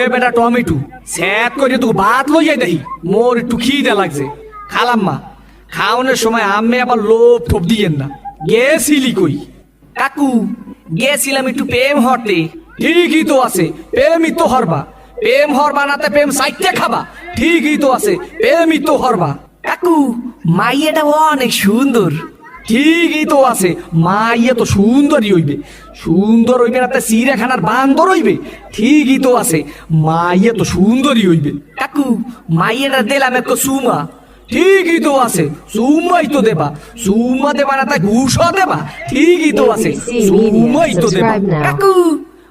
বেটা টমেটো স্যাত করে তুই ভাত লইয়া দেই মোর একটু খিদে লাগছে খালাম্মা খাওয়ানোর সময় আম্মে আবার লোভ ঠোপ দিয়েন না গেছিলি কই কাকু গেছিলাম একটু প্রেম হরতে ঠিকই তো আছে প্রেমই তো হরবা প্রেম হরবা নাতে প্রেম সাইটে খাবা ঠিকই তো আছে প্রেমই তো হরবা কাকু মাইয়াটা অনেক সুন্দর ঠিকই তো আছে মাইয়া তো সুন্দরই হইবে সুন্দর হইবে না চিড়িয়াখানার বান্দর হইবে ঠিকই তো আছে মাইয়া তো সুন্দরই হইবে কাকু মাইয়াটা দিলাম এক সুমা ঠিকই তো আছে সুমাই তো দেবা সুমা দেবা না তা ঘুষও দেবা ঠিকই তো আছে সুমাই তো দেবা কাকু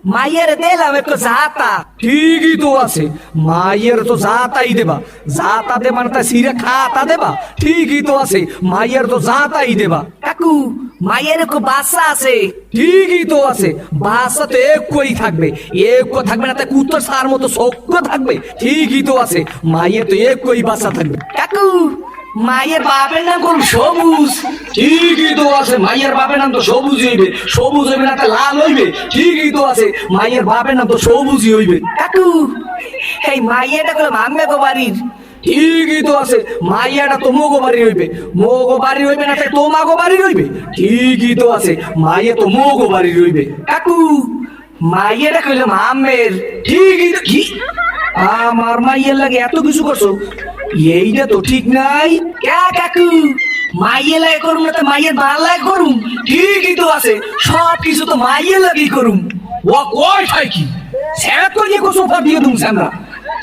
মাইয়ের দিলাম একটু জাতা ঠিকই তো আছে মাইয়ের তো জাতাই দেবা জাতা দেবা না তা সিরে খাতা দেবা ঠিকই তো আছে মাইয়ের তো জাতাই দেবা কাকু মাইয়ের একটু বাচ্চা আছে ঠিকই তো আছে বাচ্চা তো একই থাকবে একো থাকবে না তা কুত্তর সার মতো সক্য থাকবে ঠিকই তো আছে মাইয়ের তো একই বাচ্চা থাকবে কাকু মায়ের বাপের নাম কোন সবুজ ঠিকই তো আছে মায়ের বাপের নাম তো সবুজ হইবে সবুজ হইবে না লাল হইবে ঠিকই তো আছে মায়ের বাপের নাম তো সবুজই হইবে কাকু এই মাইয়াটা গুলো মাম্মে গো বাড়ির ঠিকই তো আছে মাইয়াটা তো মোগো বাড়ি হইবে মোগো বাড়ি হইবে না তোমাগো বাড়ি হইবে ঠিকই তো আছে মাইয়া তো মোগো বাড়ি হইবে কাকু মাইয়াটা কইলে মাম্মের ঠিকই তো কি আমার মাইয়ের লাগে এত কিছু করছো এইটা তো ঠিক নাই কাকু মাইয়ের লাগে করুম না তো মাইয়ের বাল লাগে করুম ঠিকই তো আছে সব কিছু তো মাইয়ের লাগেই করুম ও কয় ঠাই কি স্যার করিয়ে কো সোফা দিয়ে দুম সামরা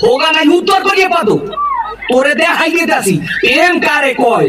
হোগা নাই উত্তর করিয়ে পাতো তোরে দেখাই দিতে আসি প্রেম কারে কয়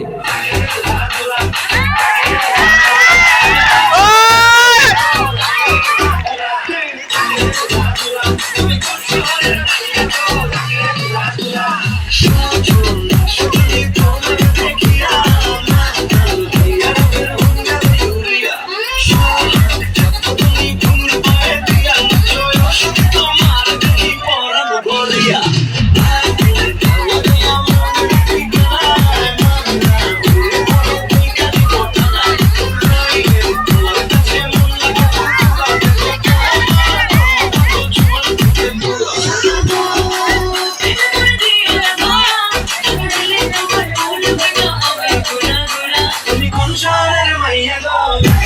Con Sharon, my